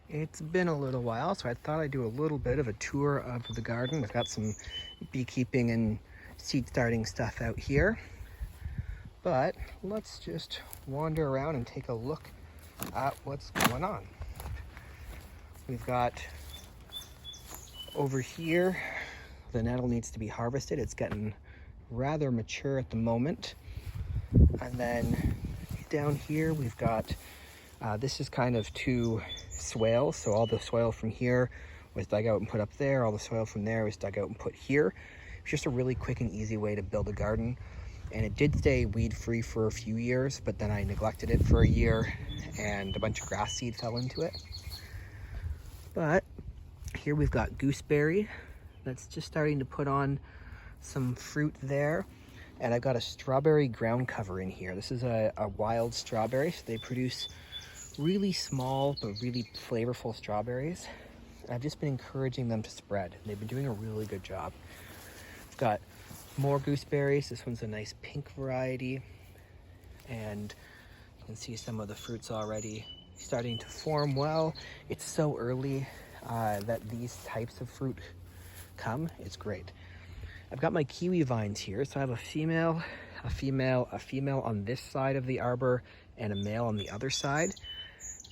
It's been a little while, so I thought I'd do a little bit of a tour of the garden. We've got some beekeeping and seed starting stuff out here, but let's just wander around and take a look at what's going on. We've got over here, the nettle needs to be harvested. It's getting rather mature at the moment. And then down here we've got this is kind of two swales, so all the soil from here was dug out and put up there, all the soil from there was dug out and put here. It's just a really quick and easy way to build a garden, and it did stay weed free for a few years, but then I neglected it for a year and a bunch of grass seed fell into it. But here we've got gooseberry that's just starting to put on some fruit there, and I've got a strawberry ground cover in here. This is a wild strawberry, so they produce really small but really flavorful strawberries. I've just been encouraging them to spread. They've been doing a really good job. I've got more gooseberries. This one's a nice pink variety, and you can see some of the fruits already starting to form well. It's so early that these types of fruit come. It's great. I've got my kiwi vines here, so I have a female on this side of the arbor and a male on the other side.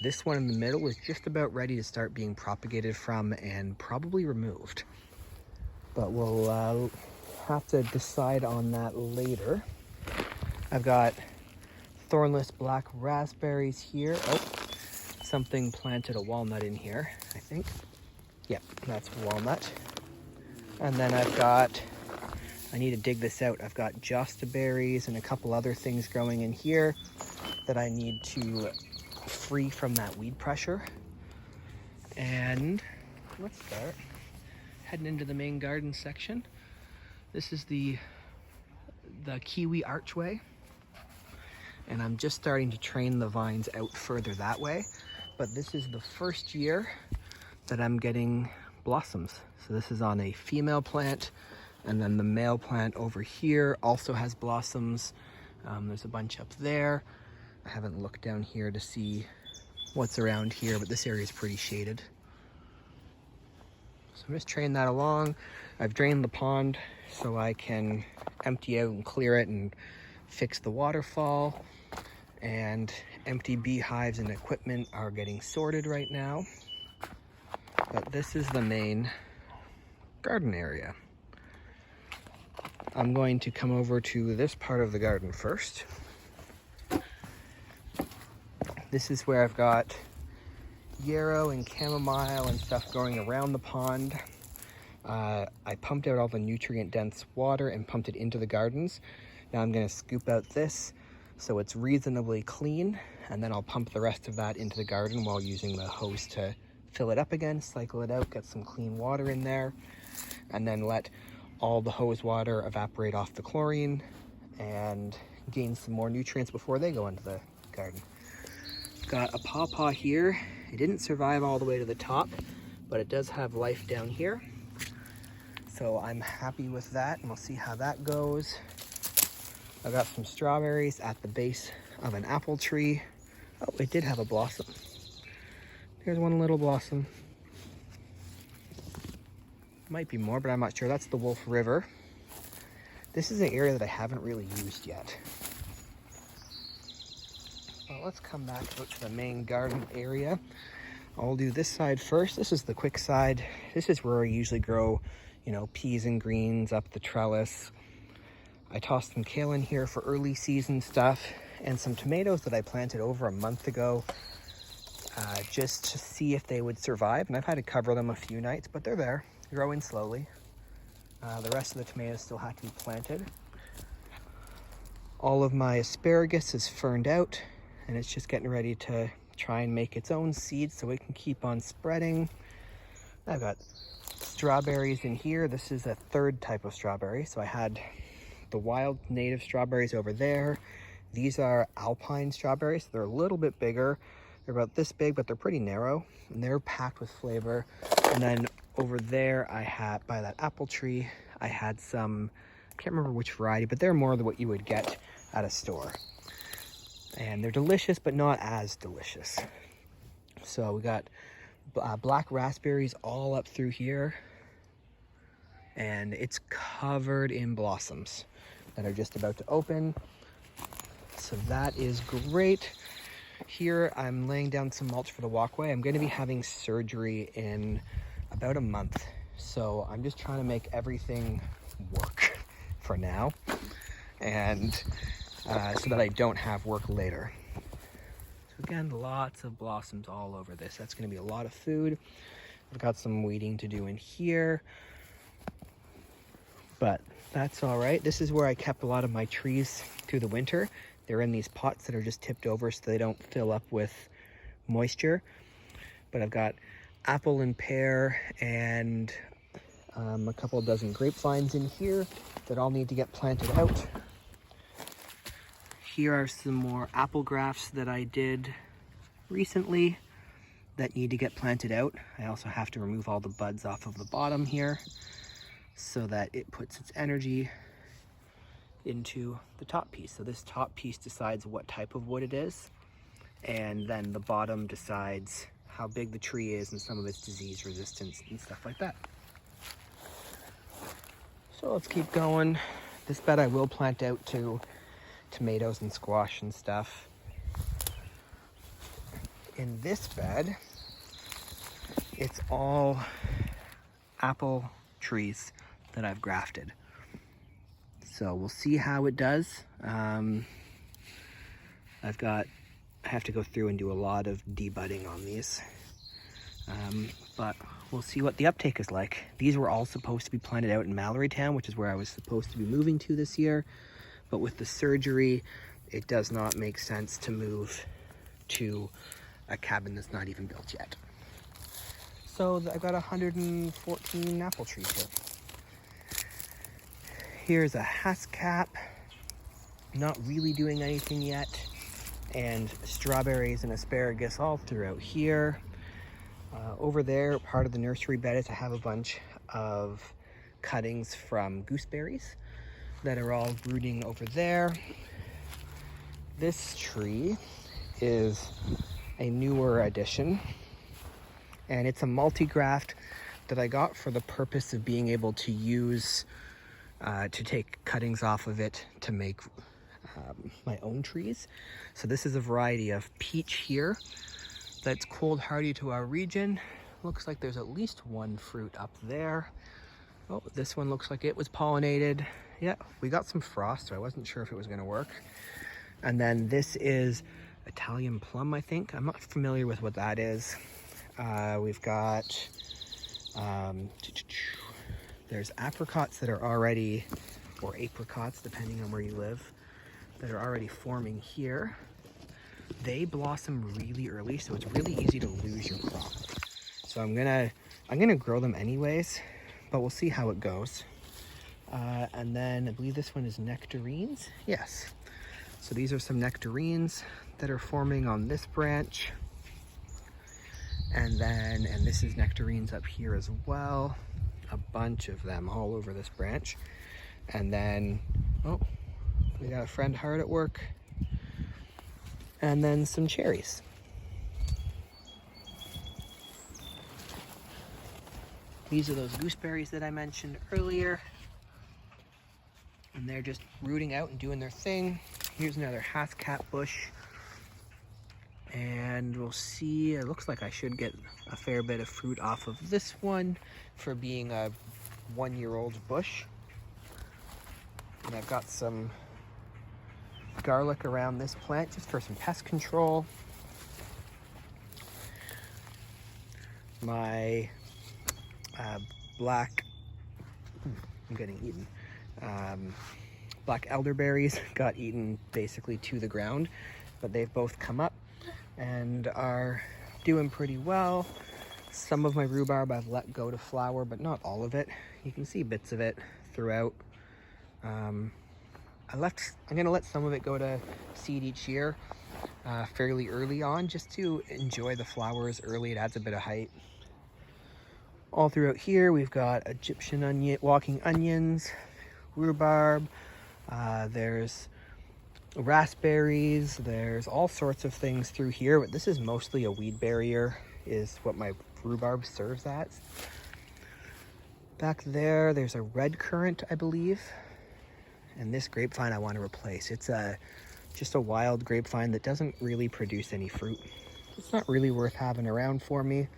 This one in the middle is just about ready to start being propagated from and probably removed, but we'll have to decide on that later. I've got thornless black raspberries here. Oh, something planted a walnut in here, I think. Yep, that's walnut. And then I need to dig this out. I've got josta berries and a couple other things growing in here that I need to free from that weed pressure. And let's start heading into the main garden section. This is the kiwi archway, and I'm just starting to train the vines out further that way, but this is the first year that I'm getting blossoms. So this is on a female plant, and then the male plant over here also has blossoms. There's a bunch up there. I haven't looked down here to see what's around here, but this area is pretty shaded. So I'm just training that along. I've drained the pond so I can empty out and clear it and fix the waterfall. And empty beehives and equipment are getting sorted right now. But this is the main garden area. I'm going to come over to this part of the garden first. This is where I've got yarrow and chamomile and stuff growing around the pond. I pumped out all the nutrient-dense water and pumped it into the gardens. Now I'm going to scoop out this so it's reasonably clean, and then I'll pump the rest of that into the garden while using the hose to fill it up again, cycle it out, get some clean water in there, and then let all the hose water evaporate off the chlorine and gain some more nutrients before they go into the garden. Got a pawpaw here. It didn't survive all the way to the top, but it does have life down here. So I'm happy with that, and we'll see how that goes. I got some strawberries at the base of an apple tree. Oh, it did have a blossom. There's one little blossom. Might be more, but I'm not sure. That's the Wolf River. This is an area that I haven't really used yet. Well, let's come back out to the main garden area. I'll do this side first. This is the quick side. This is where I usually grow, peas and greens up the trellis. I tossed some kale in here for early season stuff, and some tomatoes that I planted over a month ago just to see if they would survive. And I've had to cover them a few nights, but they're there, growing slowly. The rest of the tomatoes still have to be planted. All of my asparagus is ferned out, and it's just getting ready to try and make its own seeds so it can keep on spreading. I've got strawberries in here. This is a third type of strawberry. So I had the wild native strawberries over there. These are alpine strawberries. They're a little bit bigger. They're about this big, but they're pretty narrow, and they're packed with flavor. And then over there, I had, by that apple tree, I had some, I can't remember which variety, but they're more than what you would get at a store. And they're delicious, but not as delicious. So we got black raspberries all up through here, and it's covered in blossoms that are just about to open. So that is great. Here I'm laying down some mulch for the walkway. I'm going to be having surgery in about a month, so I'm just trying to make everything work for now, and so that I don't have work later. So again, lots of blossoms all over this. That's going to be a lot of food. I've got some weeding to do in here, but that's all right. This is where I kept a lot of my trees through the winter. They're in these pots that are just tipped over so they don't fill up with moisture. But I've got apple and pear and a couple dozen grapevines in here that all need to get planted out. Here are some more apple grafts that I did recently that need to get planted out. I also have to remove all the buds off of the bottom here so that it puts its energy into the top piece. So this top piece decides what type of wood it is, and then the bottom decides how big the tree is and some of its disease resistance and stuff like that. So let's keep going. This bed I will plant out to tomatoes and squash and stuff. In this bed, it's all apple trees that I've grafted. So we'll see how it does. I have to go through and do a lot of debudding on these. But we'll see what the uptake is like. These were all supposed to be planted out in Mallorytown, which is where I was supposed to be moving to this year. But with the surgery, it does not make sense to move to a cabin that's not even built yet. So I got 114 apple trees here. Here's a haskap, not really doing anything yet, and strawberries and asparagus all throughout here. Over there, part of the nursery bed is I have a bunch of cuttings from gooseberries that are all rooting over there. This tree is a newer addition, and it's a multi-graft that I got for the purpose of being able to use to take cuttings off of it to make my own trees. So this is a variety of peach here that's cold hardy to our region. Looks like there's at least one fruit up there. Oh, this one looks like it was pollinated. Yeah, we got some frost, so I wasn't sure if it was gonna work. And then this is Italian plum, I think. I'm not familiar with what that is. We've got, there's apricots that are already, or apricots, depending on where you live, that are already forming here. They blossom really early, so it's really easy to lose your crop. So I'm gonna grow them anyways, but we'll see how it goes. And then I believe this one is nectarines. Yes. So these are some nectarines that are forming on this branch. And this is nectarines up here as well. A bunch of them all over this branch. And then, oh, we got a friend hard at work. And then some cherries. These are those gooseberries that I mentioned earlier. And they're just rooting out and doing their thing. Here's another haskap bush. And we'll see, it looks like I should get a fair bit of fruit off of this one for being a 1-year-old bush. And I've got some garlic around this plant just for some pest control. My black, I'm getting eaten. Black elderberries got eaten basically to the ground, but they've both come up and are doing pretty well. Some of my rhubarb I've let go to flower, but not all of it. You can see bits of it throughout. I'm gonna let some of it go to seed each year fairly early on, just to enjoy the flowers early. It adds a bit of height. All throughout here we've got Egyptian onion, walking onions, rhubarb, there's raspberries, there's all sorts of things through here, but this is mostly a weed barrier is what my rhubarb serves as. Back there's a red currant, I believe. And this grapevine I want to replace. It's just a wild grapevine that doesn't really produce any fruit. It's not really worth having around for me.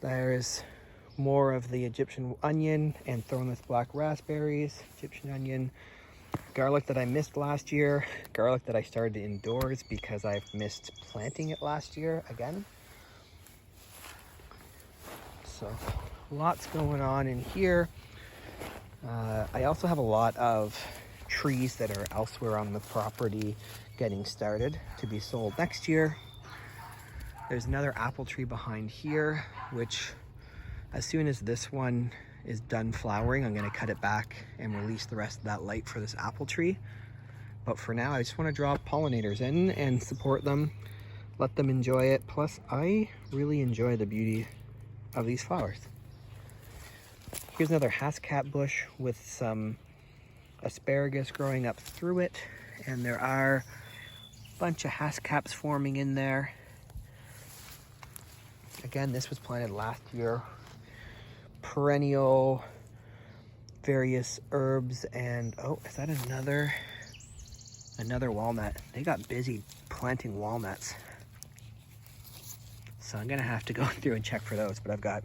There's more of the Egyptian onion and thornless black raspberries, Egyptian onion, garlic that I missed last year, garlic that I started indoors because I've missed planting it last year again. So lots going on in here. I also have a lot of trees that are elsewhere on the property getting started to be sold next year. There's another apple tree behind here, which as soon as this one is done flowering, I'm going to cut it back and release the rest of that light for this apple tree. But for now, I just want to draw pollinators in and support them, let them enjoy it. Plus, I really enjoy the beauty of these flowers. Here's another hascap bush with some asparagus growing up through it, and there are a bunch of hascaps forming in there. Again, this was planted last year. Perennial, various herbs, and oh, is that another walnut? They got busy planting walnuts. So I'm gonna have to go through and check for those, but I've got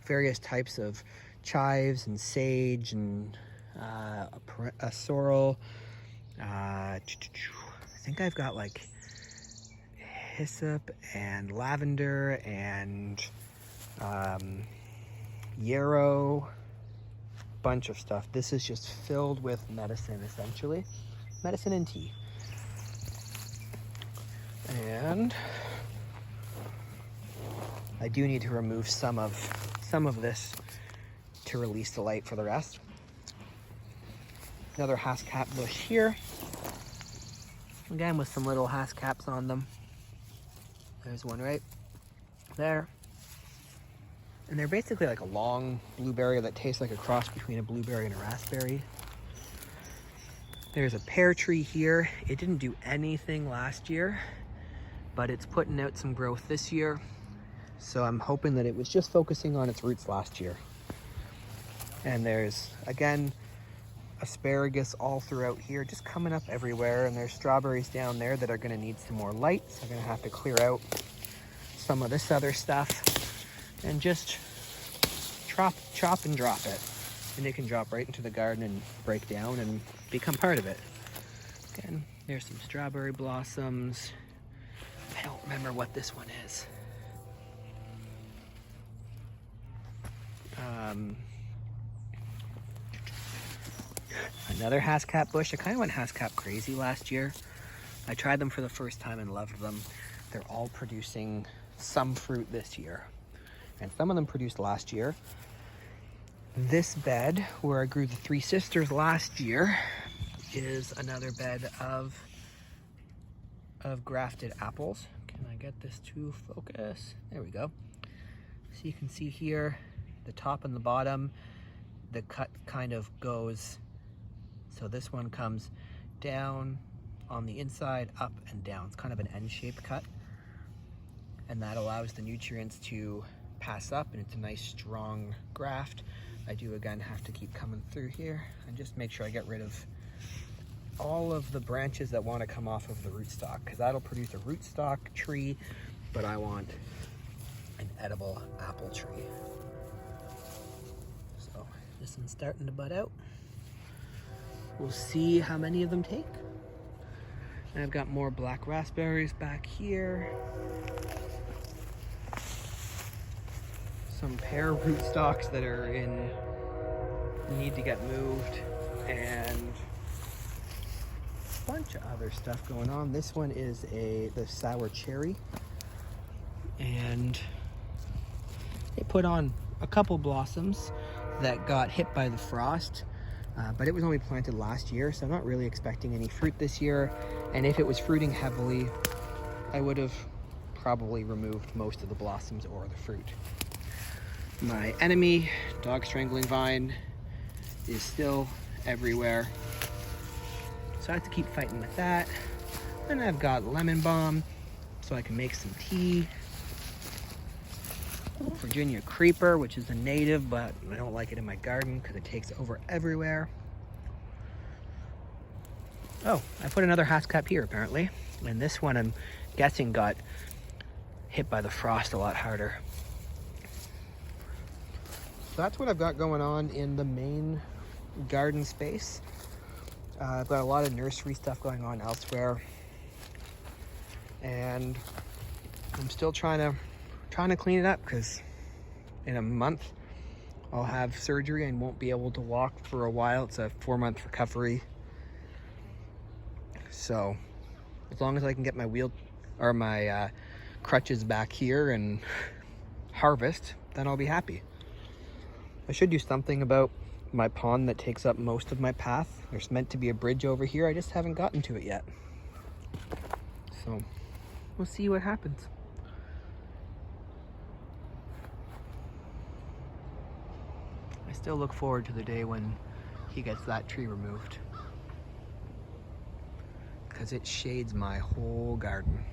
various types of chives and sage and a sorrel. I think I've got like hyssop and lavender and yarrow, bunch of stuff. This is just filled with medicine, essentially. Medicine and tea. And I do need to remove some of this to release the light for the rest. Another hascap bush here. Again, with some little hascaps on them. There's one right there. And they're basically like a long blueberry that tastes like a cross between a blueberry and a raspberry. There's a pear tree here. It didn't do anything last year, but it's putting out some growth this year. So I'm hoping that it was just focusing on its roots last year. And there's, again, asparagus all throughout here, just coming up everywhere. And there's strawberries down there that are gonna need some more light. So I'm gonna have to clear out some of this other stuff and just chop and drop it. And it can drop right into the garden and break down and become part of it. Again, there's some strawberry blossoms. I don't remember what this one is. Another hascap bush. I kind of went hascap crazy last year. I tried them for the first time and loved them. They're all producing some fruit this year. And some of them produced last year. This bed, where I grew the Three Sisters last year, is another bed of grafted apples. Can I get this to focus? There we go. So you can see here, the top and the bottom, the cut kind of goes. So this one comes down on the inside, up and down. It's kind of an N-shaped cut. And that allows the nutrients to pass up, and it's a nice strong graft. I do again have to keep coming through here and just make sure I get rid of all of the branches that want to come off of the rootstock, because that'll produce a rootstock tree, but I want an edible apple tree. So this one's starting to bud out. We'll see how many of them take. And I've got more black raspberries back here. Some pear rootstocks that are need to get moved, and a bunch of other stuff going on. This one is the sour cherry, and it put on a couple blossoms that got hit by the frost, but it was only planted last year, so I'm not really expecting any fruit this year. And if it was fruiting heavily, I would have probably removed most of the blossoms or the fruit. My enemy, dog strangling vine, is still everywhere. So I have to keep fighting with that. Then I've got lemon balm, so I can make some tea. Virginia creeper, which is a native, but I don't like it in my garden because it takes over everywhere. Oh, I put another hascap here apparently. And this one I'm guessing got hit by the frost a lot harder. So that's what I've got going on in the main garden space. I've got a lot of nursery stuff going on elsewhere. And I'm still trying to clean it up because in a month I'll have surgery and won't be able to walk for a while. It's a 4-month recovery. So as long as I can get my my crutches back here and harvest, then I'll be happy. I should do something about my pond that takes up most of my path. There's meant to be a bridge over here. I just haven't gotten to it yet. So we'll see what happens. I still look forward to the day when he gets that tree removed, because it shades my whole garden.